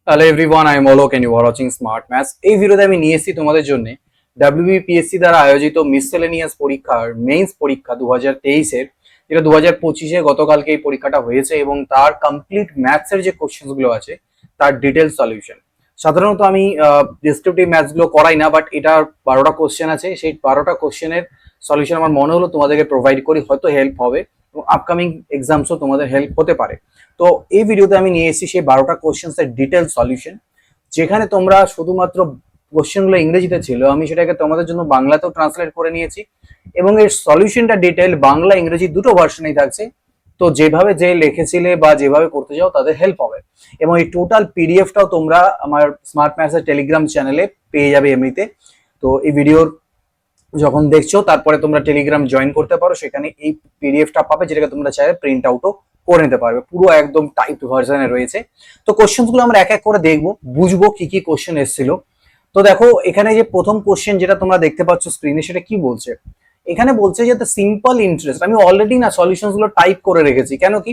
Hello everyone, I am Alok and you are watching smart maths. এই ভিডিওতে আমি নিয়ে এসেছি তোমাদের জন্য ডাব্লিউবিপিএসসি দ্বারা আয়োজিত মিসসেলেনিয়াস পরীক্ষার মেইনস পরীক্ষা 2023-এর, যেটা 2025-এ গতকালকে এই পরীক্ষাটা হয়েছে, এবং তার কমপ্লিট ম্যাথসের যে কোশ্চেন্স গুলো আছে তার ডিটেল সলিউশন। সাধারণত আমি ডেসক্রিপটিভ ম্যাথস গুলো করাই না, বাট এটার 12টা কোশ্চেন আছে, সেই 12টা কোশ্চেনের সলিউশন আমার মনে হলো তোমাদেরকে প্রোভাইড করি, হয়তো হেল্প হবে এবং আপকামিং এক্সামসও তোমাদের হেল্প হতে পারে। তো এই ভিডিওতে আমি নিয়ে এসেছি সেই 12টা কোশ্চেন্স এর ডিটেল সলিউশন, যেখানে তোমরা শুধুমাত্র কোশ্চেনগুলো ইংরেজিতে ছিল, আমি সেটাকে তোমাদের জন্য বাংলাতেও ট্রান্সলেট করে নিয়েছি, এবং এর সলিউশনটা ডিটেল বাংলা ইংরেজি দুটো ভার্সনেই থাকছে। তো যেভাবে যে লিখেছিলে বা যেভাবে করতে যাও তাদের হেল্প হবে, এবং এই টোটাল পিডিএফটাও তোমরা আমার স্মার্ট ম্যাথসের টেলিগ্রাম চ্যানেলে পেয়ে যাবে এমনিতে। তো এই ভিডিওর যখন দেখছো তারপরে তোমরা টেলিগ্রাম জয়েন করতে পারো, সেখানে এই পিডিএফটা পাবে, যেটাকে তোমরা চাইলে প্রিন্ট আউটও করে নিতে পারবে, পুরো একদম টাইপ ভার্সনে রয়েছে। তো কোশ্চেন গুলো আমরা এক এক করে দেখবো, বুঝবো কি কি কোশ্চেন এসেছিল। তো দেখো এখানে যে প্রথম কোশ্চেন যেটা তোমরা দেখতে পাচ্ছ স্ক্রিনে, সেটা কি বলছে? এখানে বলছে যে দ্য সিম্পল ইন্টারেস্ট। আমি অলরেডি না সলিউশন গুলো টাইপ করে রেখেছি, কেন কি,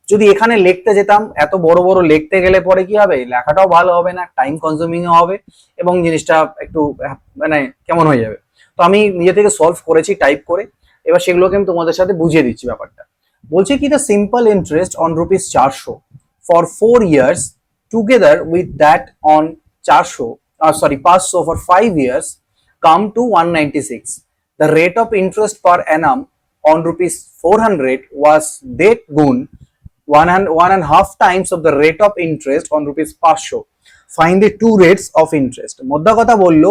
যদি এখানে লিখতে যেতাম, এত বড় বড় লিখতে গেলে পরে কি হবে, লেখাটাও ভালো হবে না, টাইম কনজিউমিং হবে, এবং জিনিসটা একটু মানে কেমন হয়ে যাবে। তো আমি নিজে থেকে সলভ করেছি টাইপ করে, এবার সেগুলোকে আমি তোমাদের সাথে বুঝিয়ে দিচ্ছি ব্যাপারটা। বলছে কি, the simple interest on ₹400 for 4 years together with that on 500 for 5 years come to 196. The rate of interest per annum on ₹400 was that গুণ one and a half times of the rate of interest on ₹500. Find the two rates of interest. মোদ্দা কথা বললো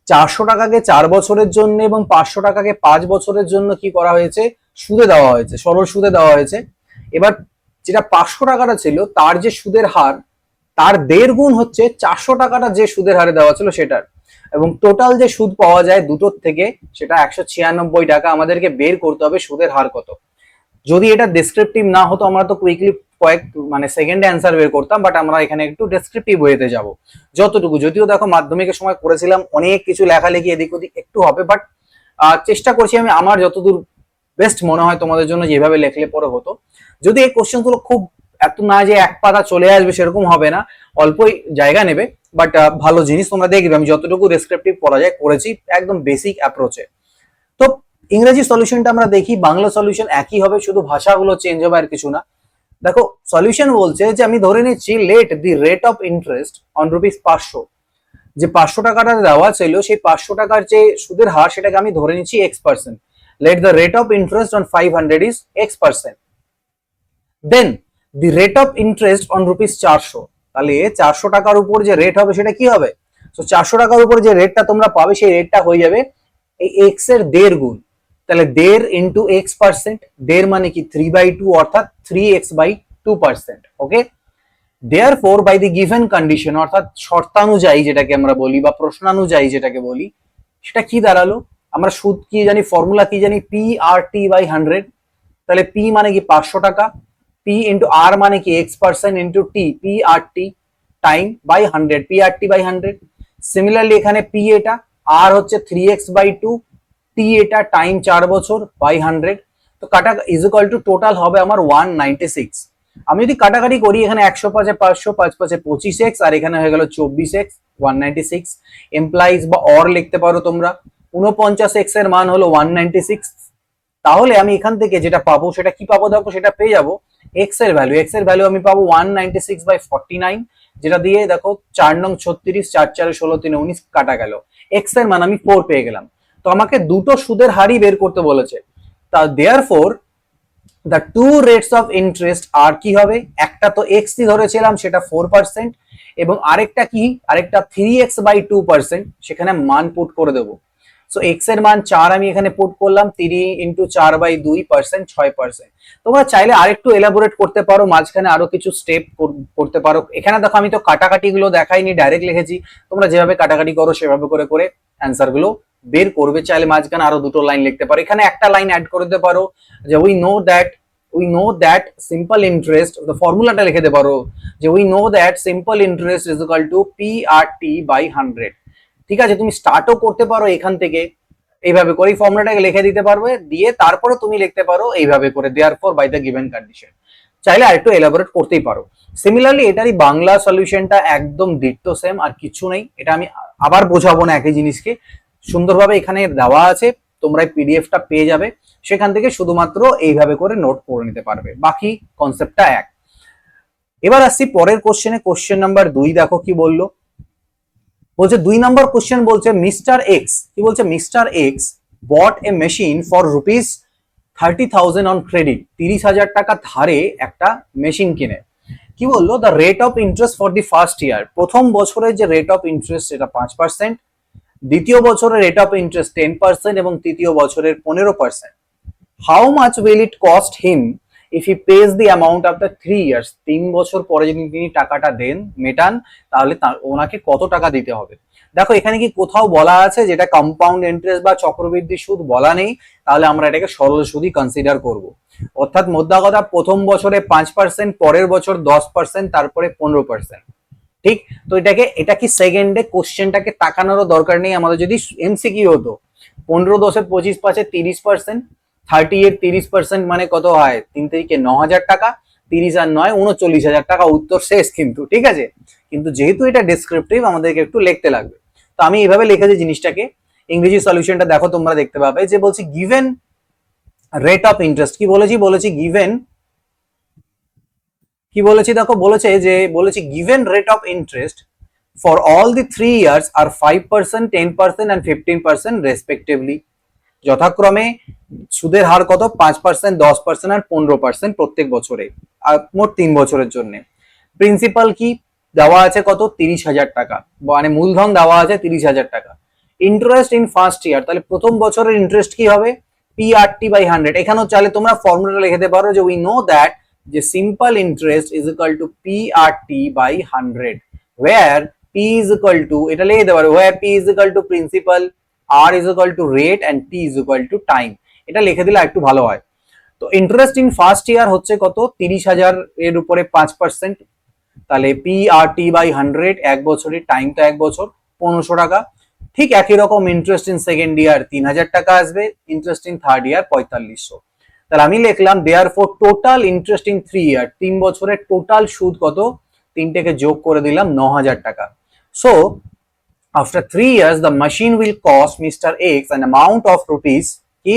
400 টাকাকে 4 বছরের জন্য এবং 500 টাকাকে 5 বছরের জন্য কি করা হয়েছে, সুদে দেওয়া হয়েছে, সরল সুদে দেওয়া হয়েছে। এবার যেটা 500 টাকাটা ছিল তার যে সুদের হার, তার 1.5 গুণ হচ্ছে 400 টাকাটা যে সুদের হারে দেওয়া ছিল সেটার, এবং টোটাল যে সুদ পাওয়া যায় দুটোর থেকে সেটা 196 টাকা। আমাদেরকে বের করতে হবে সুদের হার কত। যদি এটা ডেসক্রিপটিভ না হতো আমরা তো কুইকলি কয়েক সেকেন্ডে অ্যান্সার বের করতাম, বাট আমরা এখানে একটু ডেসক্রিপটিভ ওয়েতে যাব যতটুকু। যদিও দেখো মাধ্যমিকের সময় করেছিলাম, অনেক কিছু লেখালেখি এদিক ওদিক একটু হবে, বাট চেষ্টা করছি আমি আমার যতদূর বেস্ট মনে হয় তোমাদের জন্য যেভাবে লেখলে পরে হতো। যদি এই কোশ্চেন গুলো খুব এত না যে এক পাতা চলে আসবে সেরকম হবে না, অল্পই জায়গা নেবে, বাট ভালো জিনিস তোমরা দেখবে। আমি যতটুকু ডেসক্রিপটিভ করা যায় করেছি একদম বেসিক অ্যাপ্রোচে। তো ইংরেজি সলিউশনটা আমরা দেখি, বাংলা সলিউশন একই হবে, শুধু ভাষাগুলো চেঞ্জ হবে, আর কিছু না। দেখো সলিউশন বলছে যে আমি ধরে নিচ্ছি late the rate of interest on ₹500, যে 500 টাকাটা দেওয়া ছিল সেই 500 টাকার যে সুদের হার সেটাকে আমি ধরে নিচ্ছি X%। Let the rate of interest on 500 is X%। Then the rate of interest on ₹400, তাহলে 400 টাকার উপর যে রেট হবে সেটা কি হবে? তো 400 টাকার উপর যে রেটটা তোমরা পাবে সেই রেটটা হয়ে যাবে এই এক্স এর 1.5 গুণ। তাহলে 1.5 ইন্টু X%, 1.5 মানে কি 3/2, অর্থাৎ 3x/2%। Okay, therefore by the given condition, অর্থাৎ শর্তানুযায়ী যেটাকে আমরা বলি বা প্রশ্নানুযায়ী যেটাকে বলি, সেটা কি দাঁড়ালো? আমরা সুদ কি জানি, ফর্মুলা কি জানি, P/100। তাহলে P মানে কি 500 টাকা, P ইন্টু R মানে কি X% into T, P/T time by 100, P/T/100। Similarly এখানে P এটা, R হচ্ছে 3x/2, T এটা টাইম 4 বছর বাই 100। তো কাটা ইজ ইকুয়াল টু টোটাল হবে আমার 196। আমি যদি কাটাকাটি করি, এখানে 100 5 500, 5 5 25x, আর এখানে হয়ে গেল 24x, 196 এমপ্লাইজ বা অর লিখতে পারো তোমরা। 49x এর মান হলো 196। তাহলে আমি এখান থেকে যেটা পাবো সেটা কি পাবো, দেখো সেটা পেয়ে যাবো এক্স এর ভ্যালু আমি পাবো 196/49, যেটা দিয়ে দেখো 4 নং 36, 4 4 16, 3 19 কাটা গেল, এক্স এর মান আমি 4 পেয়ে গেলাম। তো আমাকে দুটো সুদের হারই বের করতে বলেছে। তা therefore the two rates of interest আর কি হবে, একটা তো এক্স ধরেছিলাম সেটা 4%, এবং আরেকটা কি, আরেকটা 3x/2%, সেখানে মান পুট করে দেবো। সো এক্স এর মান 4 আমি এখানে পুট করলাম, 3 ইন্টু 4/2%, 6%। তোমরা চাইলে আরেকটু এলাবোরেট করতে পারো, মাঝখানে আরো কিছু স্টেপ করতে পারো। এখানে দেখো আমি তো কাটাকাটি গুলো দেখাইনি, ডাইরেক্ট লিখেছি। তোমরা যেভাবে কাটাকাটি করো সেভাবে করে করে অ্যান্সার গুলো বের করবে। চাইলে মাঝখানে আরো দুটো লাইন লিখতে পারো, এখানে একটা লাইন অ্যাড করে দিতে পারো যে we know that simple interest, ফর্মুলাটা লিখে দিতে পারো যে we know that simple interest is equal two P/T/100। ঠিক আছে, তুমি স্টার্টও করতে পারো এখান থেকে, এইভাবে করে ফর্মুলাটাকে লিখে দিতে পারবে, দিয়ে তারপরে তুমি লিখতে পারো এইভাবে করে therefore by the given condition. চাইলে আরেকটু এলাবোরেট করতেই পারো। সিমিলারলি এটারই বাংলা সলিউশনটা একদম ডিট্টো সেম, আর কিছু নেই। এটা আমি আবার বোঝাবো না একই জিনিসকে, সুন্দরভাবে এখানে দেওয়া আছে, তোমরা পিডিএফটা পেয়ে যাবে, সেখান থেকে শুধুমাত্র এইভাবে করে নোট করে নিতে পারবে, বাকি কনসেপ্টটা এক। এবার আসছি পরের কোশ্চেনে, কোশ্চেন নাম্বার 2 দেখো কি বললো। বলছে 2 নম্বর কোশ্চেন বলছে মিস্টার এক্স, কি বলছে, mister X bought a machine for ₹30,000 on credit, 30,000 টাকা ধারে একটা মেশিন কিনে। কি বললো, the rate of interest for the first year, প্রথম বছরের যে রেট অফ ইন্টারেস্ট সেটা 5%, দ্বিতীয় বছরের রেট অফ ইন্টারেস্ট 10% এবং তৃতীয় বছরের 15%। How much will it cost him if he page the amount after 3 years, 3 বছর পরে যদি তিনি টাকাটা দেন, মেটান, তাহলে ওনাকে কত টাকা দিতে হবে। দেখো এখানে কি কোথাও বলা আছে যেটা কম্পাউন্ড ইন্টারেস্ট বা চক্রবৃদ্ধি সুদ বলা নেই, তাহলে আমরা এটাকে সরল সুদই কনসিডার করব। অর্থাৎ মোদ্দা কথা, প্রথম বছরে 5%, পরের বছর 10%, তারপরে 15%। ঠিক, তো এটা কি সেকেন্ডে কোশ্চেনটাকে তাকানোরও দরকার নেই আমাদের, যদি এমসিকিউ হতো 15 10 25 5 30%, 30 এর 30% মানে কত হয়, 3 তারিখে 9,000 টাকা, 30 আর 9 39,000 টাকা, উত্তর শেষ কিন্তু, ঠিক আছে। কিন্তু যেহেতু এটা ডেসক্রিপটিভ, আমাদেরকে একটু লিখতে লাগবে, তো আমি এইভাবে লিখেছি জিনিসটাকে। ইংরেজি সলিউশনটা দেখো, তোমরা দেখতে পাবে যে বলছি গিভেন রেট অফ ইন্টারেস্ট, কি বলেছি গিভেন, কি বলেছি দেখো, বলেছি given rate of interest for all the 3 years আর 5%, 10% and 15% রেসপেক্টিভলি, যথাক্রমে সুদের হার কত, 5%, 10% আর 15% প্রত্যেক বছরে, আর মোট 3 বছরের জন্য। প্রিন্সিপাল কি দেওয়া আছে, কত, 30,000 টাকা, মানে মূলধন দেওয়া আছে 30,000 টাকা। ইন্টারেস্ট ইন ফার্স্ট ইয়ার, তাহলে প্রথম বছরের ইন্টারেস্ট কি হবে, PRT/100। এখানেও চাইলে তোমরা ফর্মুলা লিখে দিতে পারো যে উই নো দ্যাট যে simple interest is equal two PRT/100, where P is equal to, এটা লিখে দিতে পারো, where P is equal to principal, R is equal to rate and T is equal to time। এটা লিখে দিলে একটু ভালো হয়। তো ইন্টারেস্ট ইন ফার্স্ট ইয়ার হচ্ছে কত, 30,000 এর উপরে 5%, তাহলে PRT/100 এক বছরের, টাইম তো 1 বছর, 1500 টাকা। ঠিক একই রকম ইন্টারেস্ট ইন সেকেন্ড ইয়ার 3,000 টাকা আসবে, ইন্টারেস্ট ইন থার্ড ইয়ার 4500। তাহলে আমি লিখলাম দেয়ারফর টোটাল ইন্টারেস্ট ইন 3 ইয়ার, 3 বছরের টোটাল সুদ কত, তিনটেকে যোগ করে দিলাম 9,000 টাকা। So after 3 years the machine will cost Mr. X an amount of rupees, কি,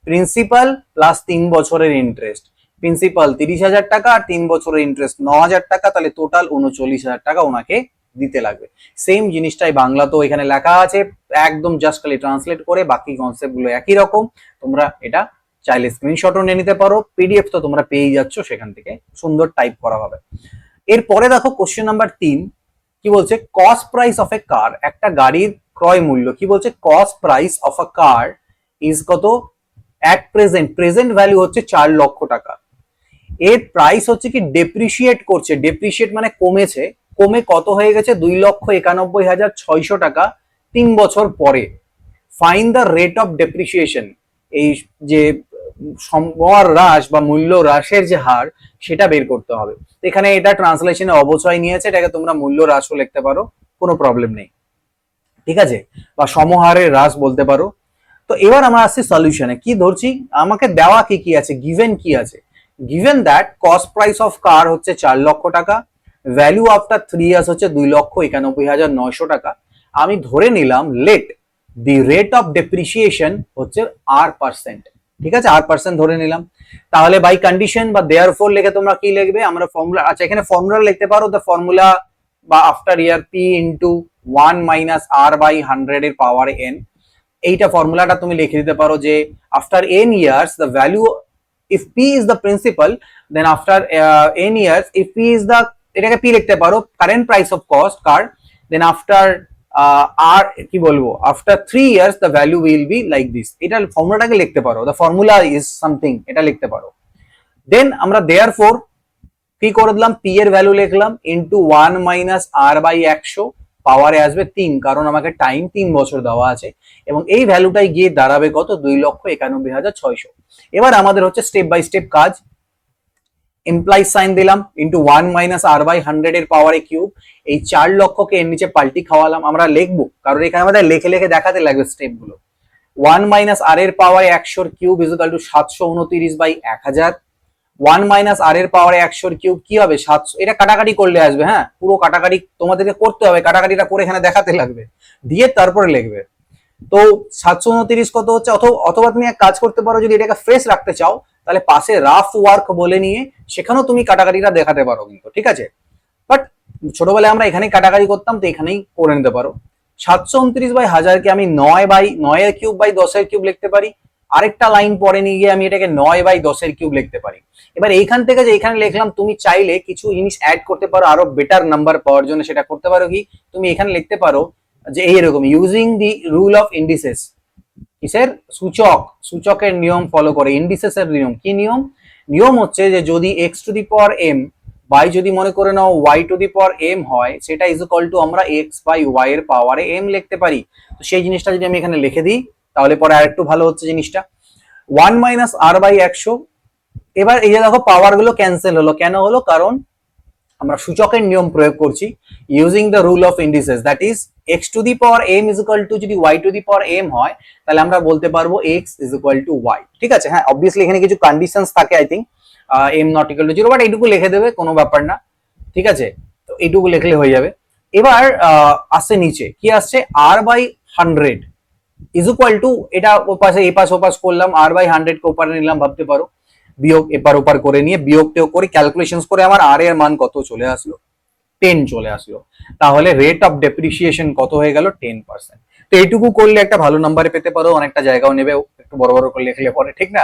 প্রিন্সিপাল প্লাস 3 বছরের ইন্টারেস্ট, প্রিন্সিপাল 30,000 টাকা আর 3 বছরের ইন্টারেস্ট 9,000 টাকা, তাহলে টোটাল 39,000 টাকা ওনাকে দিতে লাগবে। সেম জিনিসটাই বাংলা তো এখানে লেখা আছে, একদম জাস্ট খালি ট্রান্সলেট করে, বাকি কনসেপ্ট গুলো একই রকম। তোমরা এটা চাইলে স্ক্রিনশটও নিয়ে নিতে পারো, পিডিএফ তো তোমরা পেয়ে যাচ্ছ, সেখান থেকে সুন্দর টাইপ করা হবে। এরপরে দেখো কোশ্চেন নাম্বার 3 কি বলছে, কস্ট প্রাইস অফ এ কার, একটা গাড়ির ক্রয় মূল্য, কি বলছে, cost price of a car is কত, এট প্রেজেন্ট ভ্যালু হচ্ছে 4 লক্ষ টাকা। এর প্রাইস হচ্ছে কি ডেপ্রিসিয়েট করছে, ডেপ্রিসিয়েট মানে কমেছে, কমে কত হয়ে গেছে, 2,91,600 টাকা 3 বছর পরে। Find the rate of depreciation, এই যে সম্ভার হ্রাস বা মূল্য হ্রাসের যে হার, সেটা বের করতে হবে। এখানে এটা ট্রান্সলেশনে অবচয় নিয়েছে, এটাকে তোমরা মূল্য হ্রাসও লিখতে পারো, কোনো প্রবলেম নেই, ঠিক আছে, বা সমহারের হ্রাস বলতে পারো। তো এবার আমরা আসছি সলিউশনে, কি ধরছি, আমাকে দেওয়া কি কি আছে, গিভেন কি আছে, given that cost price of car হচ্ছে 4 লক্ষ টাকা, ভ্যালু আফটার 3 ইয়ার্স হচ্ছে 2,91,900 টাকা। আমি ধরে নিলাম late the rate of depreciation হচ্ছে R%, ঠিক আছে, R% ধরে নিলাম। তাহলে বাই কন্ডিশন বা দেয়ারফর লিখে তোমরা কি লিখবে, আমরা ফর্মুলা, আচ্ছা এখানে ফর্মুলা লিখতে পারো, দ্য ফর্মুলা বা আফটার ইয়ার P ইন্টু 1 মাইনাস R/100 এর পাওয়ার n, এইটা ফর্মুলাটা তুমি লিখে দিতে পারো যে after n years the value, if P is the principal, then after n years if P is the, এটাকে P লিখতে পারো current price of cost car, then after আর কি বলবো, after 3 years the value will be like this, এটা ফর্মুলাটাকে লিখতে পারো, দ্য ফর্মুলা ইজ সামথিং, এটা লিখতে পারো। দেন আমরা দেয়ারফর কি করে দিলাম, P এর ভ্যালু লিখলাম ইনটু 1 মাইনাস R/100, পাওয়ারে আসবে 3, কারণ আমাকে টাইম 3 বছর দেওয়া আছে, এবং এই ভ্যালুটাই গিয়ে দাঁড়াবে কত, 2,91,600। এবার আমাদের হচ্ছে স্টেপ বাই স্টেপ কাজ, ইমপ্লাইজ সাইন দিলাম ইনটু 1 মাইনাস R/100 এর পাওয়ারে কিউব, এই 4 লক্ষকে এর নিচে পাল্টি খাওয়ালাম, আমরা লিখবো কারণ এখানে আমাদের লিখে লিখে দেখাতে লাগবে স্টেপ গুলো। 1 মাইনাস R এর পাওয়ারে 100 এর cube is equal to 729/1000, one minus r এর পাওয়ারে 100 এর কিউব কি হবে 700, এটা কাটাকাটি করলে আসবে, হ্যাঁ পুরো কাটাকাটি তোমাদেরকে করতে হবে, কাটাকাটিটা করে এখানে দেখাতে লাগবে, দিয়ে তারপরে লিখবে। তো 729 কত হচ্ছে, অথবা তুমি এক কাজ করতে পারো, যদি এটাকে ফ্রেশ রাখতে চাও তাহলে পাশে রাফ ওয়ার্ক বলে নিয়ে সেখানেও তুমি কাটাকাটিটা দেখাতে পারো কিন্তু, ঠিক আছে। বাট ছোটবেলায় আমরা এখানেই কাটাকাটি করতাম, তো এখানেই করে নিতে পারো। 729/1000কে আমি 9/9 কিউব বাই 10 কিউব লিখতে পারি, আরেকটা লাইন পরে নিয়ে গিয়ে আমি এটাকে 9/10 কিউব লিখতে পারি। এবার এইখান থেকে যে এখানে লিখলাম, তুমি চাইলে কিছু জিনিস অ্যাড করতে পারো আরো বেটার নাম্বার পাওয়ার জন্য, সেটা করতে পারো কি, তুমি এখানে লিখতে পারো যে এইরকম using the rule of indices, কিসের, সূচকের নিয়ম ফলো করে। ইন্ডিসেস এর নিয়ম কি নিয়ম, নিয়ম হচ্ছে যে যদি x to the power m by যদি মনে করে নাও y to the power m হয়, সেটা ইজ ইকুয়াল টু আমরা এক্স বাই ওয়াই এর পাওয়ারে এম লিখতে পারি। তো সেই জিনিসটা যদি আমি এখানে লিখে দিই তাহলে পরে আরেকটু ভালো হচ্ছে জিনিসটা। 1 - r/100। এবার এই যে দেখো পাওয়ার গুলো ক্যান্সেল হলো, কেন হলো, কারণ আমরা সূচকের নিয়ম প্রয়োগ করছি, using the rule of indices, that is x to the power m is equal to, যদি y to the power m হয় তাহলে আমরা বলতে পারবো x is equal to y, ঠিক আছে। হ্যাঁ অবভিয়াসলি এখানে কিছু কন্ডিশনস থাকে, I think m not equal to 0, but এইটুকু লিখে দেবে, কোনো ব্যাপার না, ঠিক আছে। তো এইটুকু লিখলে হয়ে যাবে। এবার আসছে নিচে কি আসছে, r/100 ইজ ইকুয়াল টু, এটা ওপাশে এপাশ ওপাশ করলাম, r/100 কে ওপারে নিলাম, ভাবতে পারো বিয়োগ এপার ওপার করে নিয়ে বিয়োগটেও করে ক্যালকুলেশন করে আমার আর এর মান কত চলে আসলো, 10 চলে আসলো। তাহলে রেট অফ ডেপ্রিসিয়েশন কত হয়ে গেল, 10%। তো এইটুকু করলে একটা ভালো নাম্বারে পেতে পারো, অনেকটা জায়গাও নেবে, একটু বড় বড় করে লিখলে পরে, ঠিক না।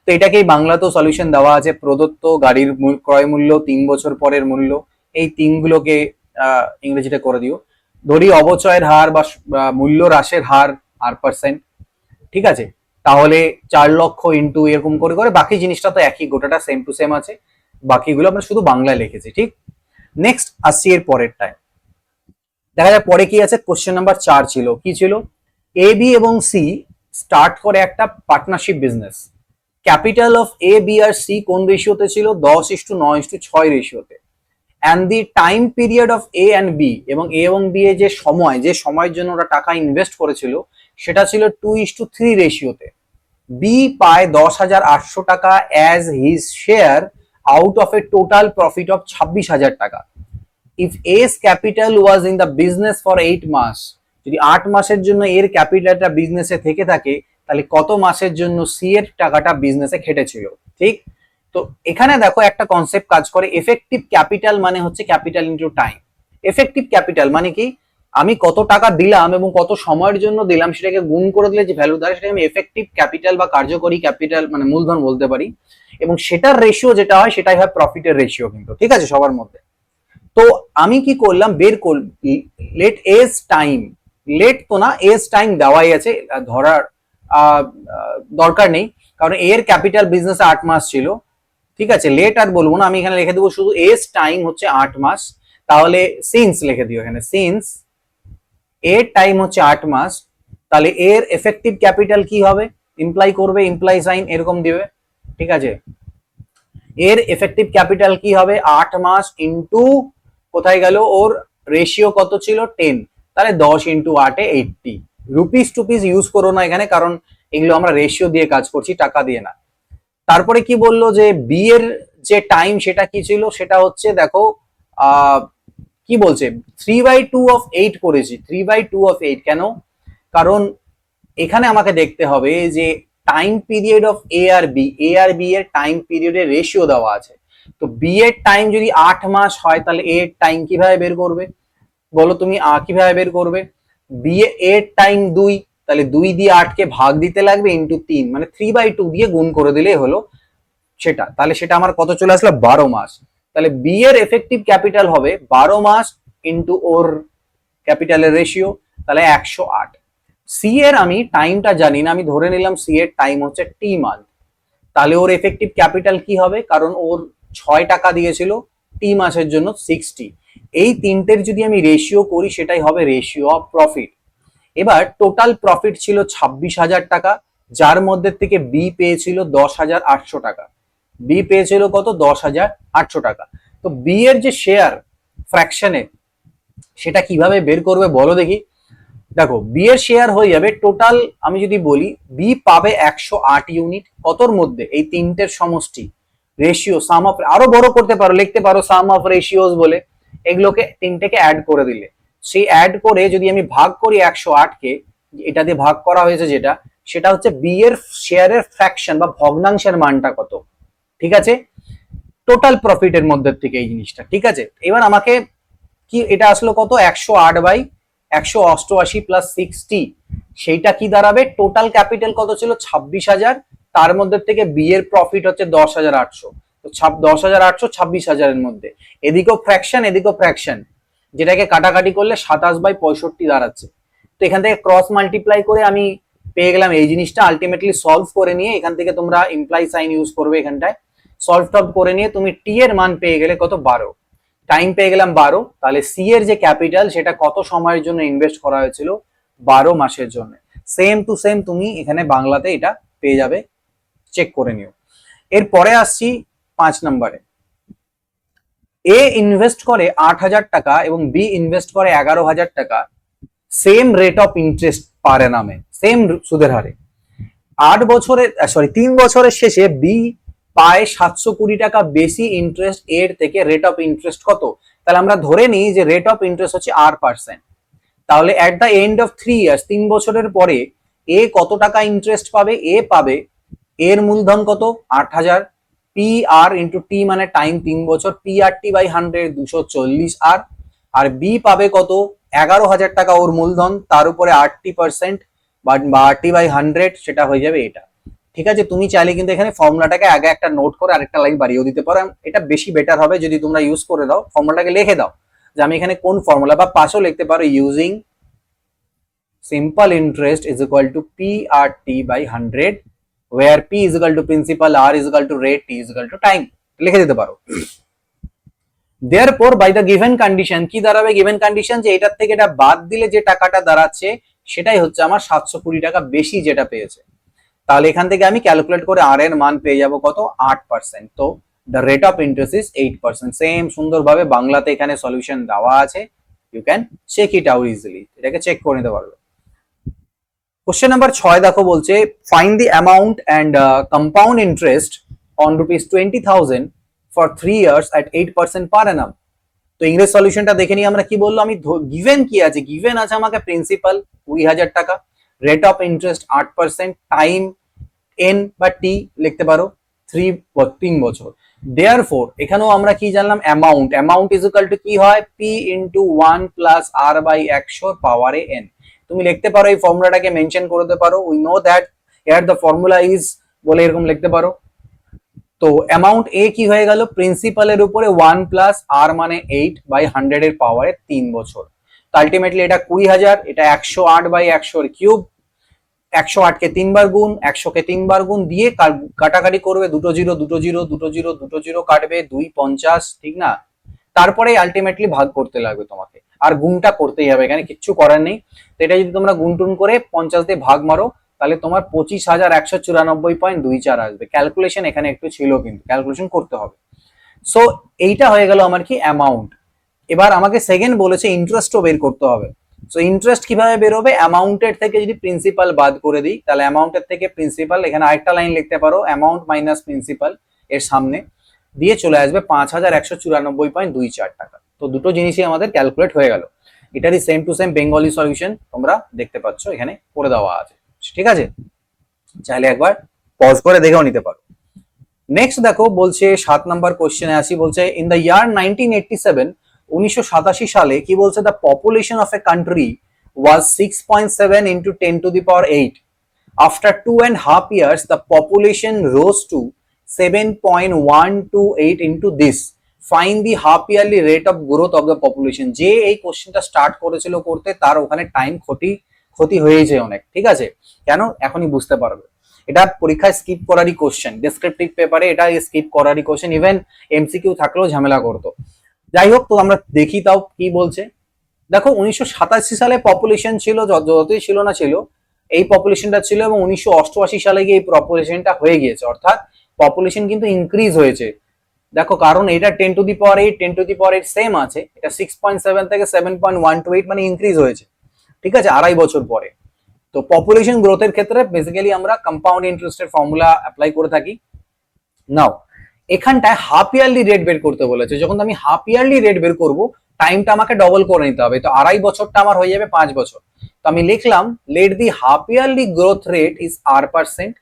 তো এটাকেই বাংলাতেও সলিউশন দেওয়া আছে, প্রদত্ত গাড়ির ক্রয় মূল্য 3 বছর পরের মূল্য, এই তিনগুলোকে ইংরেজিতে করে দিও। ধরি অবচয়ের হার বা মূল্য হ্রাসের হার r%, ঠিক আছে। তাহলে 4 লক্ষ ইন্টু এরকম করে করে, বাকি জিনিসটা তো একই, গোটাটা সেম টু সেম আছে, বাকিগুলো আমরা শুধু বাংলায় লিখেছি, ঠিক। নেক্সট আসছি এর পরেরটায়, দেখা যায় পরে কি আছে। কোশ্চেন নাম্বার 4 ছিল, কি ছিল, এ বি এবং সি স্টার্ট করে একটা partnership business. Capital of A B আর সি কোন রেশিওতে ছিল, 10:9:6 রেশিওতে। And the time period of A and B, এবং এ এবং বি এর যে সময়ের জন্য ওরা টাকা ইনভেস্ট করেছিল সেটা ছিল 2:3 রেশিওতে। বি পায় 10,800 টাকা as his share out of A total profit of 26,000 টাকা। If S capital was in the business for 8 মাস, যদি 8 মাসের জন্য এর ক্যাপিটালটা বিজনেসে থেকে থাকে, তাহলে কত মাসের জন্য সি এর টাকাটা বিজনেসে খেটেছিল, ঠিক। তো এখানে দেখো একটা কনসেপ্ট কাজ করে, এফেক্টিভ ক্যাপিটাল মানে হচ্ছে capital into time. Effective capital মানে কি, আমি কত টাকা দিলাম এবং কত সময়ের জন্য দিলাম সেটাকে গুণ করে দিলে যে ভ্যালু দাঁড়ায় সেটাকে আমি এফেক্টিভ ক্যাপিটাল বা কার্যকরী ক্যাপিটাল মানে মূলধন বলতে পারি। এবং সেটার রেশিও যেটা হয় সেটাই হয় প্রফিটের রেশিও কিন্তু, ঠিক আছে, সবার মধ্যে। তো আমি কি করলাম, বের কর, লেট এজ টাইম, লেট তো না, এজ টাইম দেওয়াই আছে, ধরার দরকার নেই, কারণ এর ক্যাপিটাল বিজনেসে 8 মাস ছিল, ঠিক আছে। লেট আর বলবো না, আমি এখানে লিখে দেবো শুধু এজ টাইম হচ্ছে 8 মাস। তাহলে সিন্স লিখে দিও এখানে, সিন্স এর টাইম হচ্ছে 8 মাস, তাহলে এর এফেক্টিভ ক্যাপিটাল কি হবে, ইমপ্লাই করবে, ইমপ্লাই সাইন এরকম দিবে, ঠিক আছে। এর এফেক্টিভ ক্যাপিটাল কি হবে, 8 মাস ইন্টু কোথায় গেল, ওর রেশিও কত ছিল 10, তাহলে 10 ইন্টু 8 80। রুপিস টুপিস ইউজ করো না এখানে, কারণ এগুলো আমরা রেশিও দিয়ে কাজ করছি, টাকা দিয়ে না। তারপরে কি বললো যে বি এর যে টাইম সেটা কি ছিল, সেটা হচ্ছে দেখো কি বলছে, 3/2 করেছি, 3/2 কেন, কারণ এখানে আমাকে দেখতে হবে যে টাইম পিরিয়ড অফ এ আর বি এর টাইম পিরিয়ডের রেশিও দেওয়া আছে। তো বি এর টাইম যদি 8 মাস হয় তাহলে এ এর টাইম কিভাবে বের করবে, বলো তুমি, কিভাবে বের করবে, বি এর টাইম 2, তাহলে 2 দিয়ে 8 কে ভাগ দিতে লাগবে ইন্টু 3, মানে 3/2 দিয়ে গুণ করে দিলেই হলো সেটা। তাহলে সেটা আমার কত চলে আসলো, 12 মাস। তাহলে বি এর এফেক্টিভ ক্যাপিটাল হবে 12 মাস ইন্টু ওর ক্যাপিটালের রেশিও, তাহলে 108। সি এর আমি টাইমটা জানি না, আমি ধরে নিলাম সি এর টাইম হচ্ছে টি মান্থ, তাহলে ওর এফেক্টিভ ক্যাপিটাল কি হবে, কারণ ওর 6 টাকা দিয়েছিল টি মাসের জন্য 60। এই তিনটের যদি আমি রেশিও করি সেটাই হবে রেশিও অফ প্রফিট। এবার টোটাল প্রফিট ছিল 26,000 টাকা, যার মধ্যে থেকে বি পেয়েছিল 10,800 টাকা। বি পেয়েছিল কত, 10,800 টাকা। তো বি এর যে শেয়ার ফ্র্যাকশনে, সেটা কিভাবে বের করবে বলো দেখি। দেখো বি এর শেয়ার হয়ে যাবে টোটাল, আমি যদি বলি বি পাবে 108 ইউনিট, কতর মধ্যে, এই তিনটের সমষ্টি রেশিও, সাম অফ, আরো বড় করতে পারো, লিখতে পারো সাম অফ রেশিওস বলে। এগুলোকে তিনটেকে অ্যাড করে দিলে, সেই অ্যাড করে যদি আমি ভাগ করি 108 কে, এটা দিয়ে ভাগ করা হয়েছে যেটা, সেটা হচ্ছে বি এর শেয়ারের ফ্র্যাকশন বা ভগ্নাংশের মানটা কত, ঠিক আছে, টোটাল প্রফিটের মধ্যে থেকে এই জিনিসটা, ঠিক আছে। এবার আমাকে কি এটা আসলো কত, 108/188 প্লাস 60, সেইটা কি দাঁড়াবে, টোটাল ক্যাপিটাল কত ছিল 26,000, তার মধ্যে থেকে বি এর প্রফিট হচ্ছে 10,800, তো 10,800 26,000-এর মধ্যে, এদিকেও ফ্র্যাকশন এদিকেও ফ্র্যাকশন, যেটাকে কাটাকাটি করলে 27/65 দাঁড়াচ্ছে। তো এখান থেকে ক্রস মাল্টিপ্লাই করে আমি পেয়ে গেলাম এই জিনিসটা। আলটিমেটলি সলভ করে নিয়ে এখান থেকে তোমরা ইমপ্লাই সাইন ইউজ করবে এখানটায়, সলভ টলভ করে নিয়ে তুমি টি এর মান পেয়ে গেলে কত, 12, টাইম পেয়ে গেলাম 12, তাহলে সি এর যে ক্যাপিটাল সেটা কত সময়ের জন্য ইনভেস্ট করা হয়েছিল, 12 মাসের জন্য। সেম টু সেম তুমি এখানে বাংলাতে এটা পেয়ে যাবে, চেক করে নিও। এরপরে আসছি 5 নম্বরে। এ ইনভেস্ট করে 8,000 টাকা এবং বি ইনভেস্ট করে 11,000 টাকা, same rate of interest per অ্যানামে, সেম সুদের হারে। 3 বছরের শেষে বি পায় 720 টাকা বেশি ইন্টারেস্ট এর থেকে, রেট অফ ইন্টারেস্ট কত, তাহলে আমরা ধরে নিই যে রেট অফ ইন্টারেস্ট হচ্ছে R%। তাহলে এট দ্য এন্ড অফ 3 ইয়ার্স, 3 বছরের পরে এ কত টাকা ইন্টারেস্ট পাবে, এ পাবে, এর মূলধন কত 8,000, পি আর ইন্টু টি মানে টাইম 3 বছর, পি আর টি বাই 100 240 আর বি পাবে কত 11,000 টাকা ওর মূলধন, তার উপরে 80% বা 80/100, সেটা হয়ে যাবে এটা, ঠিক আছে। তুমি চাইলে কিন্তু এখানে ফর্মুলাটাকে আগে একটা নোট করে আরেকটা লাইন বাড়িয়েও দিতে পারো, এটা বেশি বেটার হবে যদি তোমরা ইউজ করে দাও, ফর্মুলাটাকে লিখে দাও যে আমি এখানে কোন ফর্মুলা, বা পাশেও লিখতে পারো using simple interest is equal to P R T by 100, where p is equal to principal, r is equal to rate, t is equal to time, লিখে দিতে পারো। therefore by the given condition, কি দাঁড়াবে given condition, যে এটার থেকে এটা বাদ দিলে যে টাকাটা দাঁড়াচ্ছে সেটাই হচ্ছে আমার 720 টাকা বেশি যেটা পেয়েছে। তাহলে এখান থেকে আমি ক্যালকুলেট করে আর এর মান পেয়ে যাব কত, 8%। তো the rate of interest is 8%। Same সুন্দরভাবে বাংলাতে এখানে সলিউশন দেওয়া আছে, you can check it out easily, এটাকে চেক করে নিতে পারবে। কোশ্চেন নাম্বার 6 দেখো, বলছে find the amount and compound interest on ₹20,000 for 3 years at 8% per annum. তো ইংরেজ সলিউশনটা দেখে নিই আমরা, কি বললো, আমি গিভেন কি আছে, গিভেন আছে আমাকে প্রিন্সিপাল 20,000 টাকা, rate of interest 8%, time N বা টি লিখতে পারো 3 বছর। দেয়ারফোর এখানেও আমরা কি জানলাম, অ্যামাউন্ট ইজ ইকুয়াল টু কি হয়, P into 1 plus R by 100 পাওয়ারে এন। তুমি লিখতে পারো, এই ফর্মুলাটাকে মেনশন করতে পারো, we know that here the formula is, বলে এরকম লিখতে পারো। তো অ্যামাউন্ট এ কি হয়ে গেল, প্রিন্সিপালের উপরে 1 প্লাস আর মানে 8/100 এর পাওয়ারে 3 বছর। তো আলটিমেটলি এটা 20,000, এটা 108/100 এর কিউব, 108 কে 3 বার গুণ, 100 কে 3 বার গুণ দিয়ে কাটাকাটি করবে, দুটো জিরো দুটো জিরো দুটো জিরো দুটো জিরো কাটবে, 250, ঠিক না। তারপরে আলটিমেটলি ভাগ করতে লাগবে তোমাকে, আর গুণটা করতেই হবে, এখানে কিচ্ছু করার নেই। তো এটা যদি তোমরা গুণ টুন করে 50 দিয়ে ভাগ মারো, তাহলে তোমার 25,194.24 আসবে। ক্যালকুলেশন এখানে একটু ছিল, কিন্তু ক্যালকুলেশন করতে হবে। সো এইটা হয়ে গেল আমার কি, অ্যামাউন্ট। এবার আমাকে সেকেন্ড বলেছে ইন্টারেস্টও বের করতে হবে। সো ইন্টারেস্ট কিভাবে বেরোবে, অ্যামাউন্টের থেকে যদি প্রিন্সিপাল বাদ করে দিই, তাহলে অ্যামাউন্টের থেকে প্রিন্সিপাল, এখানে আরেকটা লাইন লিখতে পারো, অ্যামাউন্ট মাইনাস প্রিন্সিপাল এর সামনে দিয়ে চলে আসবে 5,194.24 টাকা। তো দুটো জিনিসই আমাদের ক্যালকুলেট হয়ে গেল। এটারই same to same Bengali solution তোমরা দেখতে পাচ্ছ এখানে করে দেওয়া আছে, ঠিক আছে। চাইলে একবার পজ করে দেখেও নিতে পারো। নেক্সট দেখো, বলছে 7 নাম্বার কোশ্চেনে আসি, বলছে ইন দ্য ইয়ার 1987, 1987 সালে কি বলছে, the population of a country was 6.7 into 10 two the power 8। After 2.5 years the population rose to 7.128 into this. Find the half yearly rate of growth of the population. যে এই কোশ্চেনটা start করেছিল করতে, তার ওখানে টাইম ক্ষতি হয়েছে অনেক, ঠিক আছে। কেন, এখনই বুঝতে পারবে। এটা পরীক্ষায় স্কিপ করারই কোশ্চেন, ডেসক্রিপটিভ পেপারে এটা স্কিপ করারই কোশ্চেন, ইভেন এমসিকিউ থাকলেও ঝামেলা করতো। যাই হোক, তো আমরা দেখি তাও কি বলছে। দেখো 1987 সালে পপুলেশন ছিল, যতই ছিল না ছিল, এই পপুলেশনটা ছিল, এবং 1988 সালে গিয়ে এই পপুলেশনটা হয়ে গিয়েছে, অর্থাৎ পপুলেশন কিন্তু ইনক্রিজ হয়েছে। দেখো, কারণ এটা 10 two the power 8 10 two the power 8 same আছে, এটা 6.7 থেকে 7.128 মানে ইনক্রিজ হয়েছে, ঠিক আছে, 2.5 বছর পরে। তো পপুলেশন গ্রোথের ক্ষেত্রে বেসিক্যালি আমরা কম্পাউন্ড ইন্টারেস্টের ফর্মুলা অ্যাপ্লাই করে থাকি। নাও এখানটায় হাফ ইয়ারলি রেট বের করতে বলেছে। যখন আমি হাফ ইয়ারলি রেট বের করব, টাইমটা আমাকে ডবল করে নিতে হবে। তো 2.5 বছরটা আমার হয়ে যাবে 5 বছর। তো আমি লিখলাম let the half yearly growth rate is r%,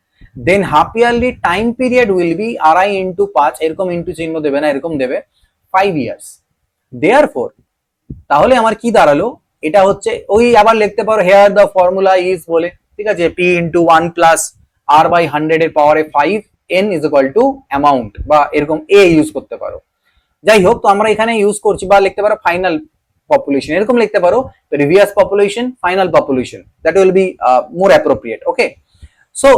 then half yearly time period will be 2.5 into 5, এরকম ইন্টু চিহ্ন দেবে না, এরকম দেবে 5 ইয়ার্স। দেয়ারফর তাহলে আমার কি দাঁড়ালো, এটা হচ্ছে ওই আবার লিখতে পারো হেয়ার দ্য ফর্মুলা ইজ বলে, ঠিক আছে, p ইন্টু 1 প্লাস r/100 এর পাওয়ারে 5 n is equal two amount, বা এরকম a ইউজ করতে পারো। যাই হোক, তো আমরা এখানে ইউজ করছি, বা লিখতে পারো ফাইনাল পপুলেশন, এরকম লিখতে পারো previous population final population, that will be more appropriate. Okay, so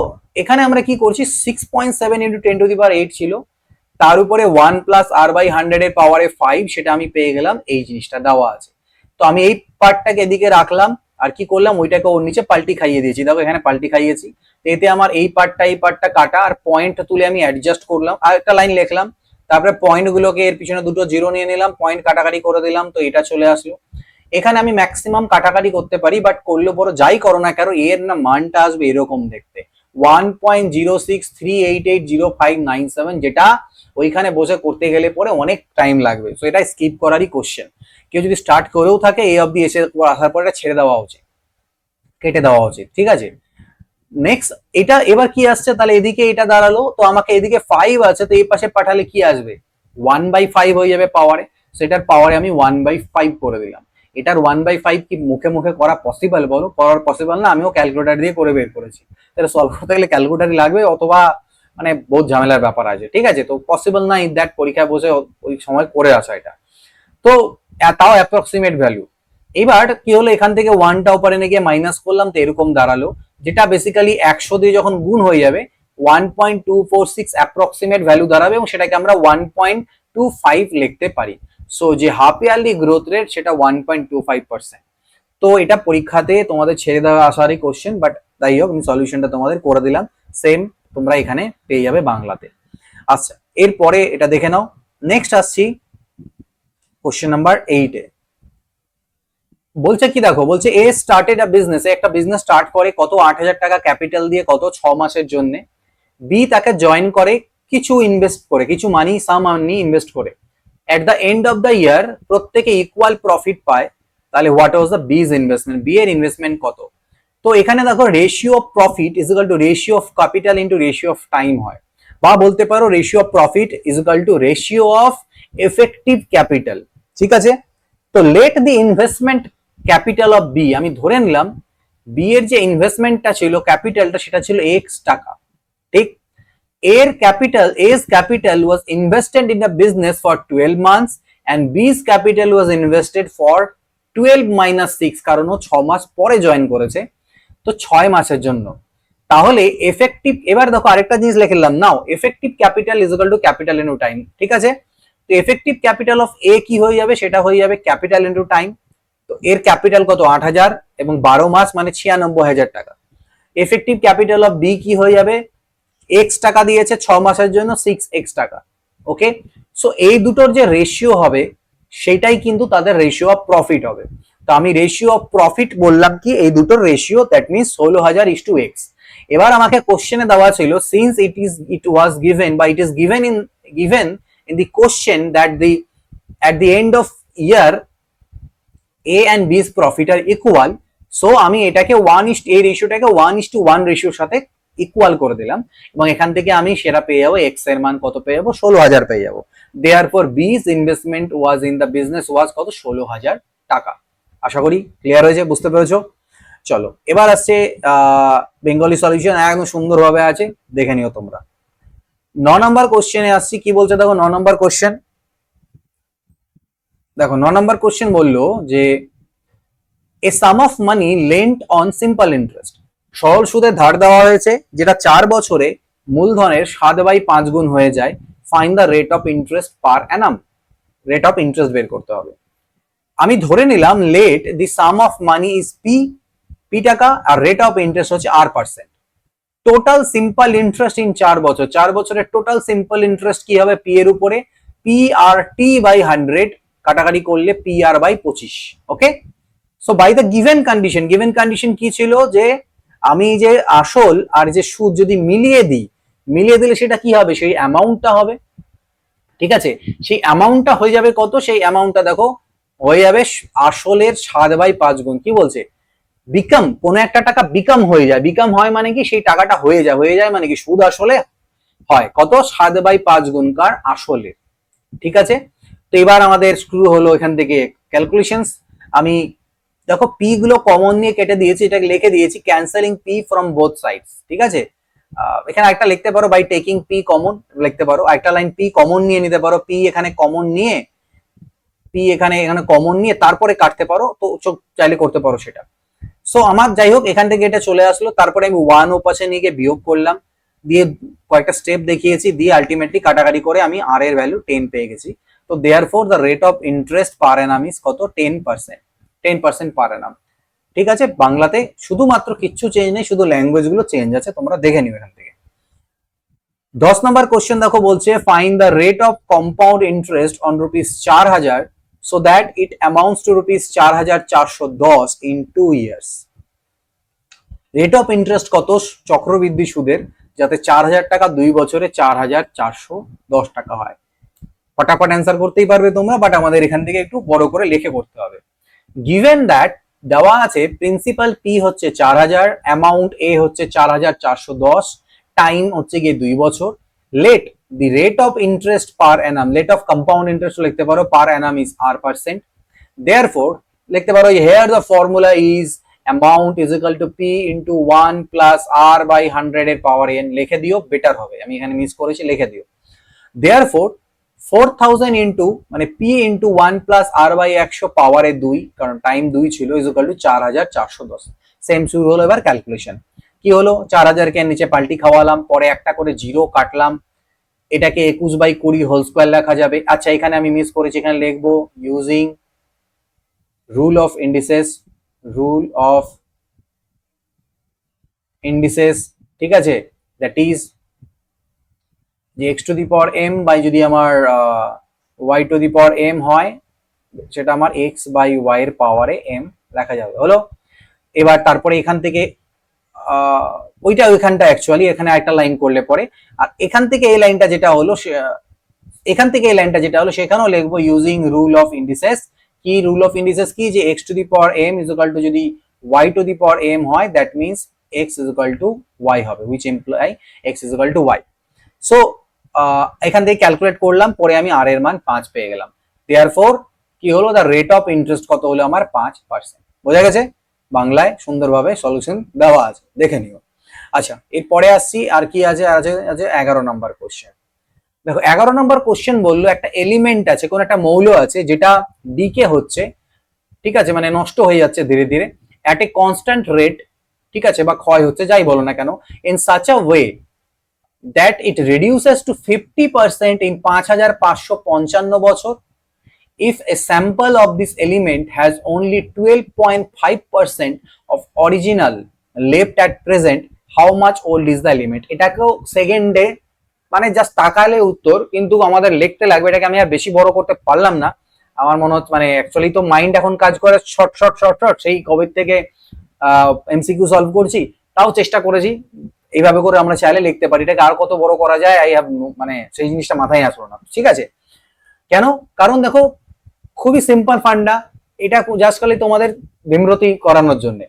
এখানে আমরা কি করছি, 6.7 ইন্টু 10⁸ ছিল, তার উপরে 1 প্লাস r/100 এর পাওয়ারে 5, সেটা আমি পেয়ে গেলাম, এই জিনিসটা দেওয়া আছে। তো আমি এই পার্টটাকে এদিকে রাখলাম, আর কি করলাম, ওইটাকে ওর নিচে পাল্টি খাইয়ে দিয়েছি। দেখো এখানে পাল্টি খাইয়েছি, এতে আমার এই পার্টটা কাটা, আর পয়েন্ট তুলে আমি অ্যাডজাস্ট করলাম, আর একটা লাইন লিখলাম, তারপরে পয়েন্ট গুলোকে এর পিছনে দুটো জিরো নিয়ে নিলাম, পয়েন্ট কাটাকাটি করে দিলাম, তো এটা চলে আসলো। এখানে আমি ম্যাক্সিমাম কাটাকাটি করতে পারি, বাট করলে বড় যাই করো না কেন, এর না মানটা আসবে এরকম দেখতে, 1.0638800597, যেটা ওইখানে বসে করতে গেলে পরে অনেক টাইম লাগবে। সো এটা স্কিপ করারই কোশ্চেন। কেউ যদি স্টার্ট করেও থাকে, এই অবধি এসে আসার পর এটা ছেড়ে দেওয়া উচিত, কেটে দেওয়া উচিত, ঠিক আছে। নেক্সট এটা এবার কি আসছে, তাহলে এদিকে এটা দাঁড়ালো, তো আমাকে এদিকে 5 আছে, তো এই পাশে পাঠালে কি আসবে, 1/5 হয়ে যাবে পাওয়ারে, সেটার পাওয়ারে আমি 1/5 করে দিলাম। এটার 1/5 কি মুখে মুখে করা পসিবল, বলো? করার পসিবল না, আমিও ক্যালকুলেটর দিয়ে করে বের করেছি। তাহলে সলভ করতে গেলে ক্যালকুলেটরই লাগবে, অথবা মানে বহুত ঝামেলার ব্যাপার আছে, ঠিক আছে। তো পসিবল না ইন দ্যাট পরীক্ষায় বসে ওই সময় করে আসা এটা, তো তাও অ্যাপ্রক্সিমেট ভ্যালু। এবার কি হলো, এখান থেকে 1টা উপরে নিয়ে গিয়ে মাইনাস করলাম, তো এরকম দাঁড়ালো, যেটা বেসিক্যালি 100 দিয়ে যখন গুণ হয়ে যাবে 1.246 অ্যাপ্রক্সিমেট ভ্যালু দাঁড়াবে, এবং সেটাকে আমরা 1.25 লিখতে পারি। সো যে হাফ ইয়ারলি গ্রোথ রেট, সেটা 1.25%। তো এটা পরীক্ষাতে তোমাদের ছেড়ে দেওয়া আসারই কোশ্চেন, বাট যাই হোক, আমি সলিউশনটা তোমাদের করে দিলাম, সেম তোমরা এখানে পেয়ে যাবে বাংলাতে। আচ্ছা, এরপরে এটা দেখে নাও। নেক্সট আসছি কোশ্চেন নাম্বার 8 এ। বলছে কি, দেখো বলছে এ স্টার্টেড আ বিজনেস, একটা বিজনেস স্টার্ট করে কত, 8,000 টাকা ক্যাপিটাল দিয়ে, কত 6 মাসের জন্য। বি তাকে জয়েন করে, কিছু ইনভেস্ট করে, কিছু মানি, সাম মানি ইনভেস্ট করে। At the end of the year প্রত্যেকে ইকুয়াল প্রফিট পায়, তাহলে what was the B's investment, B এর ইনভেস্টমেন্ট কত। তো এখানে দেখো ratio of profit is equal to ratio of capital into ratio of time হয়, বা বলতে পারো ratio of profit is equal to ratio of effective capital, ঠিক আছে। তো let the investment capital of B, আমি ধরে নিলাম বি এর যে ইনভেস্টমেন্টটা ছিল, ক্যাপিটালটা, সেটা ছিল এক্স টাকা, ঠিক। এর capital, A's capital was invested in the business for 12 months and B's capital was invested for 12 minus 6, কারণ ও 6 মাস পরে জয়েন করেছে, তো 6 মাসের জন্য। তাহলে এফেক্টিভ, এবার দেখো আরেকটা জিনিস লিখলাম, now effective capital is equal to capital into time, ঠিক আছে। তো এফেক্টিভ ক্যাপিটাল অফ এ কি হয়ে যাবে, সেটা হয়ে যাবে ক্যাপিটাল ইনটু টাইম। তো এর ক্যাপিটাল কত, 8,000, এবং 12 মাস মানে 96,000 টাকা। এফেক্টিভ ক্যাপিটাল অফ বি কি হয়ে যাবে, এক্স টাকা দিয়েছে 6 মাসের জন্য, 6x টাকা। ওকে, সো এই দুটোর যে রেশিও হবে, সেটাই কিন্তু তাদের রেশিও অফ প্রফিট হবে। তো আমি রেশিও অফ প্রফিট বললাম কি, এই দুটোর রেশিও, দ্যাট মিনস 16,000:x। এবার আমাকে কোশ্চেনে দেওয়া ছিল, সিন্স ইট ওয়াজ গিভেন, বা it is given in the question that the at the end of year A and B's profit are equal, so আমি এটাকে 1 এই রেশিওটাকে 1:1 রেশিওর সাথে ইকুয়াল করে দিলাম, এবং এখান থেকে আমি সেটা পেয়ে যাবো, এক্স এর মান কত পেয়ে যাবো, 16,000 পেয়ে যাবো। Therefore B's investment was in the business was কত, 16,000 টাকা। আশা করি ক্লিয়ার হয়েছে, বুঝতে পেরেছো। চলো এবার আসছে বেঙ্গলি সলিউশন, একদম সুন্দরভাবে আছে, দেখে নিও তোমরা। 9 নম্বর কোশ্চেনে আসছি, কি বলছে দেখো 9 নম্বর কোশ্চেন। দেখো 9 নম্বর কোশ্চেন বললো যে a sum of money lent on simple interest, সরল সুদে ধার দেওয়া হয়েছে, যেটা 4 বছরে মূলধনের 7/5 গুণ হয়ে যায়। Find the rate of interest per annum, rate of interest বের করতে হবে। আমি ধরে নিলাম late the some of money is P টাকা, আর রেট অফ ইন্টারেস্ট হচ্ছে r%। Total simple interest in 4 বছর, 4 বছরের টোটাল সিম্পল ইন্টারেস্ট কি হবে, পি এর উপরে PRT/100, কাটাকাটি করলে PR/25। Okay, so by the given condition কি ছিল, যে আমি যে আসল আর যে সুদ যদি মিলিয়ে দিলে সেটা কি হবে, সেই অ্যামাউন্টটা হবে। ঠিক আছে, সেই অ্যামাউন্টটা হয়ে যাবে কত, সেই অ্যামাউন্টটা দেখো হয়ে যাবে আসলের 7/5 গুণ। কি বলছে, বিকাম, কোন একটা টাকা বিকাম হয়ে যায়, বিকাম হয় মানে কি সেই টাকাটা হয়ে যায়, হয়ে যায় মানে কি সুদ আসলে হয় কত, 7/5 গুণকার আসলে। ঠিক আছে, তো এবার আমাদের শুরু হলো এখান থেকে ক্যালকুলেশনস। আমি দেখো পি গুলো কমন নিয়ে কেটে দিয়েছি, এটা লিখে দিয়েছি cancelling P from both sides. ঠিক আছে, এখানে একটা লিখতে পারো বাই টেকিং পি কমন লিখতে পারো, একটা লাইন পি কমন নিয়ে নিতে পারো, পি এখানে কমন নিয়ে, পি এখানে এখানে কমন নিয়ে তারপরে কাটতে পারো, তো চাইলে করতে পারো সেটা। সো আমার যাই হোক এখান থেকে এটা চলে আসলো, তারপরে আমি ওয়ান ও পাশে নিয়ে গিয়ে বিয়োগ করলাম, দিয়ে কয়েকটা স্টেপ দেখিয়েছি, দিয়ে আলটিমেটলি কাটাকাটি করে আমি আর এর ভ্যালু 10 পেয়ে গেছি। তো therefore the rate of interest per annum is কত, 10%, 10% পার অ্যানাম। ঠিক আছে, বাংলাতে শুধুমাত্র কিচ্ছু চেঞ্জ নেই, শুধু ল্যাঙ্গুয়েজ গুলো চেঞ্জ আছে, তোমরা দেখে নিও এখান থেকে। 10 নম্বর কোশ্চেন দেখো, বলছে find the rate of compound interest on ₹4,000 so that it amounts to ₹4,410 in 2 years. Rate of interest কত চক্রবৃদ্ধি সুদের, যাতে 4,000 টাকা 2 বছরে 4,410 টাকা হয়। ফটাফট অ্যান্সার করতেই পারবে তোমরা, বাট আমাদের এখান থেকে একটু বড় করে লিখে করতে হবে। গিভেন দ্যাট, দেওয়া আছে প্রিন্সিপাল পি হচ্ছে 4,000, অ্যামাউন্ট এ হচ্ছে 4,410, টাইম হচ্ছে গিয়ে 2 বছর, let the rate of interest per annum, rate of compound interest লিখতে পারো, per annum is R%, therefore লিখতে পারো here the formula is amount is equal to P into 1 plus R by 100 এর পাওয়ার n, লিখে দিও, বেটার হবে, আমি এখানে মিস করেছি, লিখে দিও। দেয়ারফর 4,000 ইন্টু মানে P into 1 plus R by 100 পাওয়ারে 2, কারণ টাইম 2 ছিল, ইজ ইকুয়াল টু 4,410। সেম শুরু হলো এবার ক্যালকুলেশন। কি হলো, 4,000 কে নিচে পাল্টি খাওয়ালাম, পরে একটা করে জিরো কাটলাম, এটাকে 21/20 হোল স্কোয়ার লেখা যাবে। আচ্ছা এখানে আমি মিস করেছি, এখানে লিখবো using rule of indices, rule of indices, ঠিক আছে, দ্যাট ইজ যে x to the power m by যদি আমার y to the power m হয়, সেটা আমার x বাই y এর পাওয়ারে m লেখা যাবে, হলো। এবার তারপরে এখান থেকে ওইটা ওইখানটা অ্যাকচুয়ালি এখানে একটা লাইন করলে পরে, আর এখান থেকে এই লাইনটা যেটা হলো, এখান থেকে এই লাইনটা যেটা হলো সেখানেও লিখবো ইউজিং রুল অফ ইন্ডিসেস। কি রুল অফ ইন্ডিসেস, কি যে x to the power m is equal to যদি y to the power m হয়, that means x is equal two y হবে, which imply x is equal two y। So এখান থেকে calculate করলাম, পরে আমি আর এর মান 5 পেয়ে গেলাম। দেয়ারফর কি হলো, দ্য রেট অফ ইন্টারেস্ট কত হলো আমার 5%। বোঝা গেছে, বাংলায় সুন্দরভাবে সলিউশন দেওয়া আছে, দেখে নিও। আচ্ছা এরপরে আসছি, আর কি আছে, আছে 11 নম্বর কোশ্চেন। দেখো 11 নম্বর কোশ্চেন বললো একটা এলিমেন্ট আছে, কোন একটা মৌল আছে যেটা ডিকে হচ্ছে, ঠিক আছে, মানে নষ্ট হয়ে যাচ্ছে ধীরে ধীরে অ্যাট এ কনস্ট্যান্ট রেট, ঠিক আছে, বা ক্ষয় হচ্ছে, যাই বলো না কেন, in such a way that it reduces to 50% in 5,555 বছর। If a sample of this element has only 12.5% of original left at present, how much old is the element? এটাকেও সেকেন্ডে মানে জাস্ট তাকালে উত্তর, কিন্তু আমাদের লিখতে লাগবে, এটাকে আমি আর বেশি বড় করতে পারলাম না, আমার মনে হচ্ছে মানে অ্যাকচুয়ালি তো মাইন্ড এখন কাজ করে শর্ট শর্ট শর্ট শর্ট, সেই কবে থেকে এমসিকিউ সলভ করছি, তাও চেষ্টা করেছি এইভাবে করে আমরা চাইলে লিখতে পারি, এটাকে আর কত বড় করা যায় আই হ্যাভ মানে সেই জিনিসটা মাথায় আসলো না। ঠিক আছে, কেন, কারণ দেখো খুবই সিম্পল ফান্ডা, এটা জাস্ট খালি তোমাদের বিমরতি করানোর জন্য।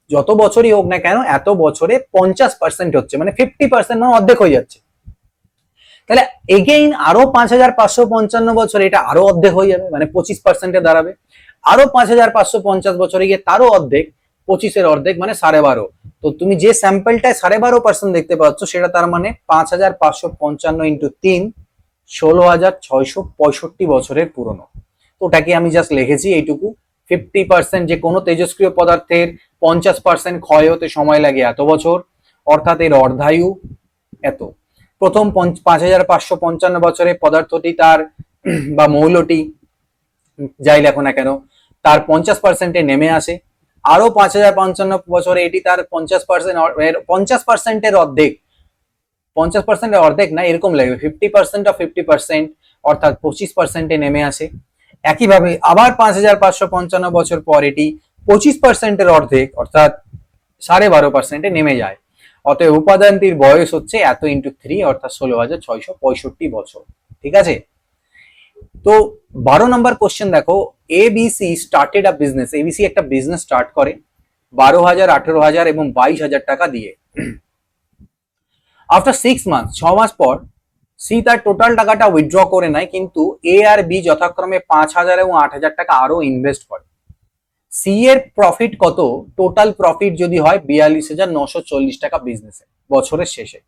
যত বছরই হোক না কেন, এত বছরে 50% হচ্ছে, মানে 50% মানে অর্ধেক হয়ে যাচ্ছে, তাহলে এগেইন আরো 5,555 বছরে এটা আরো অর্ধেক হয়ে যাবে, মানে 25%-এ দাঁড়াবে, আরো 5,550 বছরে গিয়ে তারও অর্ধেক, 25-এর অর্ধেক মানে 12.5। তো তুমি যে স্যাম্পলটায় 12.5% দেখতে পাচ্ছ, সেটা তার মানে 5,555 ইন্টু 3, 16,665 বছরের পুরনো। তো ওটাকে আমি জাস্ট লিখেছি এইটুকু। 50% যে কোনো তেজস্ক্রিয় পদার্থের 50% ক্ষয় হতে সময় লাগে এত বছর, অর্থাৎ এর অর্ধায়ু এত। প্রথম 5,555 বছরে পদার্থটি তার বা মৌলটি যাই লেখো না কেন তার 50%-এ নেমে আসে, আরো 5,055 বছরে এটি তার 50%-এর অর্ধেক, 50%-এর অর্ধেক না, এরকম লাগবে 50% অফ 50%, অর্থাৎ 25%-এ নেমে আসে। একইভাবে আবার 5,555 বছর পর এটি 25%-এর অর্ধেক, অর্থাৎ 12.5%-এ নেমে যায়। অতএব উপাদানটির বয়স হচ্ছে এত ইন্টু 3, অর্থাৎ 16,665 বছর। ঠিক আছে, তো 12 নম্বর কোশ্চেন দেখো, ABC started a business. ABC একটা বিজনেস স্টার্ট করে 12,000, 18,000 এবং 22,000 টাকা দিয়ে। আফটার 6 মান্থ, 6 মাস পর সি তার টোটাল টাকাটা উইথড্র করে নেয়, কিন্তু এ আর বি যথাক্রমে 5,000 এবং 8,000 টাকা আরো ইনভেস্ট করে। সি এর প্রফিট কত? টোটাল প্রফিট যদি হয় 42,940 টাকা বিজনেসে বছরের শেষে।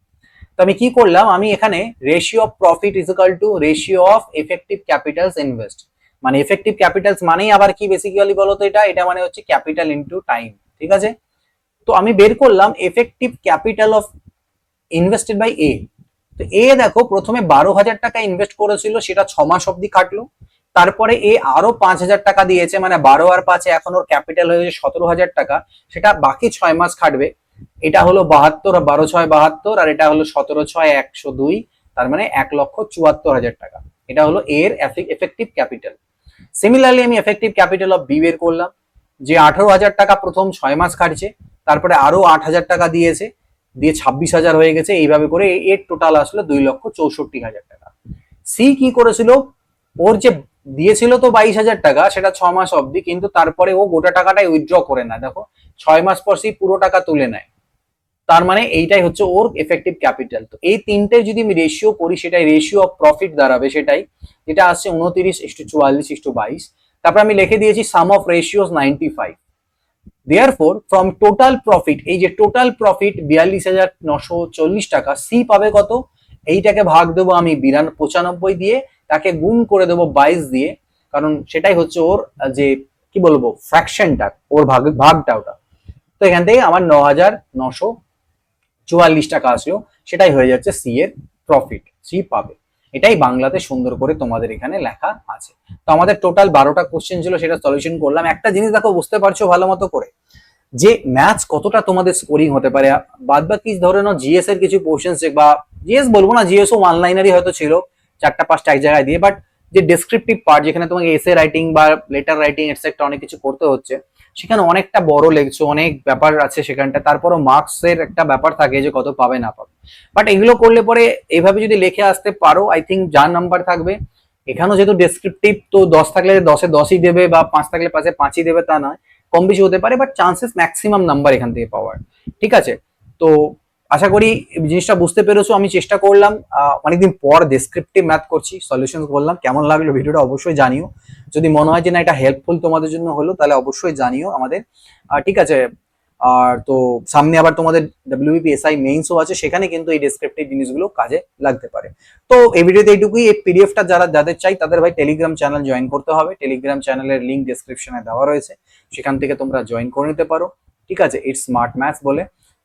তো আমি কি করলাম, আমি এখানে ratio of profit is equal to ratio of effective Capitals invest, মানে এফেক্টিভ ক্যাপিটালস মানেই আবার কি বেসিক্যালি বলো তো, এটা মানে হচ্ছে ক্যাপিটাল ইনটু টাইম, ঠিক আছে? তো আমি বের করলাম effective capital of invested by A. তো এ দেখো প্রথমে 12,000 টাকা ইনভেস্ট করেছিল, সেটা 6 মাস অব্দি খাটলো। তারপরে এ আরো 5,000 টাকা দিয়েছে, মানে 12 আর 5 এখন ওর ক্যাপিটাল হয়ে গেছে 17,000 টাকা, সেটা বাকি 6 মাস খাটবে। এটা হলো 72, 12 6 72, আর এটা হলো 17 6 102, তার মানে 1,74,000 টাকা। এটা হলো এর এফেক্টিভ ক্যাপিটাল। সিমিলারলি আমি এফেক্টিভ ক্যাপিটাল অফ বি বের করলাম, যে 18,000 টাকা প্রথম 6 মাস খাটছে, তারপরে আরো 8,000 টাকা দিয়েছে, দিয়ে 26,000 হয়ে গেছে, এইভাবে করে এর টোটাল আসলো 2,64,000 টাকা। সি কি করেছিল, ওর যে দিয়েছিল তো 22,000 টাকা, সেটা 6 মাস অবধি, কিন্তু তারপরে ও গোটা টাকাটাই উইথড্র করে নেয়। দেখো 6 মাস পর সি পুরো টাকা তুলে নেয়, তার মানে এইটাই হচ্ছে ওর এফেক্টিভ ক্যাপিটাল। তো এই তিনটে যদি আমি রেশিও করি, সেটাই রেশিও অফ প্রফিট দাঁড়াবে, সেটাই যেটা আসছে 29:44:22। তারপর আমি লিখে দিয়েছি sum of ratios 95। Therefore from total profit, এই যে টোটাল প্রফিট 42,940 টাকা, সি পাবে কত? এইটাকে ভাগ দেবো আমি 95 দিয়ে, তাকে গুণ করে দেবো 22 দিয়ে, কারণ সেটাই হচ্ছে ওর যে কি বলবো ফ্র্যাকশনটা, ওর ভাগটা ওটা। তো এখান থেকে আমার 9,944 টাকা আসলো, সেটাই হয়ে যাচ্ছে সি এর প্রফিট, সি পাবে। এটাই বাংলাতে সুন্দর করে তোমাদের এখানে লেখা আছে। তো আমাদের টোটাল 12টা কোশ্চেন ছিল, সেটা সলিউশন করলাম। একটা জিনিস দেখো, বুঝতে পারছো ভালো মতো করে যে ম্যাথস কতটা তোমাদের স্কোরিং হতে পারে। বাদ বাকি ধরে নাও জিএস এর কিছু কোশ্চেন, বা জিএস বলবো না, জিএস ও ওয়ান লাইনারই হয়তো ছিল, 4টা 5টা এক জায়গায় দিয়ে, বাট যে ডেসক্রিপটিভ পার্ট, যেখানে তোমাকে এসে রাইটিং বা লেটার রাইটিং এটসেট্রা অনেক কিছু করতে হচ্ছে, সেখানে অনেকটা বড় লেগছো, অনেক ব্যাপার আছে সেখানটা। তারপরও মার্কস এর একটা ব্যাপার থাকে যে কত পাবে না পাবে, বাট এগুলো করলে পরে এইভাবে যদি লিখে আসতে পারো, আই থিঙ্ক যার নাম্বার থাকবে। এখানেও যেহেতু ডেসক্রিপটিভ, তো 10 থাকলে 10-এ 10ই দেবে, বা 5 থাকলে 5-এ 5ই দেবে, তা নয়, কম বেশি হতে পারে, বাট চান্সেস ম্যাক্সিমাম নাম্বার এখান থেকে পাওয়ার। ঠিক আছে, তো আশা করি জিনিসটা বুঝতে পেরেছো। আমি চেষ্টা করলাম, অনেকদিন পর ডেসক্রিপটিভ ম্যাথ করছি, সলিউশন করলাম। কেমন লাগলো ভিডিওটা অবশ্যই জানিও। যদি মনে হয় যে না এটা হেল্পফুল তোমাদের জন্য হলো, তাহলে অবশ্যই জানিও আমাদের। ঠিক আছে, আর তো সামনে আবার তোমাদের WBPSI মেইনসও আছে, সেখানে কিন্তু এই ডেসক্রিপটিভ জিনিসগুলো কাজে লাগতে পারে। তো এই ভিডিওতে এইটুকুই। এই পিডিএফটা যাদের চাই, তাদের ভাই টেলিগ্রাম চ্যানেল জয়েন করতে হবে। টেলিগ্রাম চ্যানেলের লিঙ্ক ডেসক্রিপশনে দেওয়া রয়েছে, সেখান থেকে তোমরা জয়েন করে নিতে পারো। ঠিক আছে, ইটস স্মার্ট ম্যাথস বলে।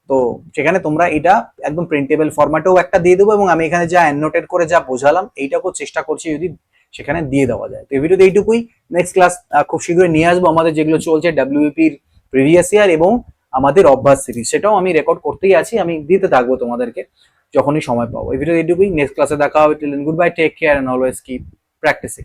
তো সেখানে তোমরা এটা একদম প্রিন্টেবল ফরম্যাটেও একটা দিয়ে দেবো, এবং আমি এখানে যা অ্যানোটেট করে যা বোঝালাম, এইটাকেও চেষ্টা করছি যদি সেখানে দিয়ে দেওয়া যায়। তো এই ভিডিওতে এইটুকুই। নেক্সট ক্লাস খুব শীঘ্রই নিয়ে আসবো, আমাদের যেগুলো চলছে WBPর প্রিভিয়াস ইয়ার এবং আমাদের অভ্যাস সিরিজ, সেটাও আমি রেকর্ড করতেই আছি, আমি দিতে থাকবো তোমাদেরকে যখনই সময় পাবো। এই ভিডিও এইটুকুই। নেক্সট ক্লাসে দেখা হবে। Till then good bye, take care, and always keep practising.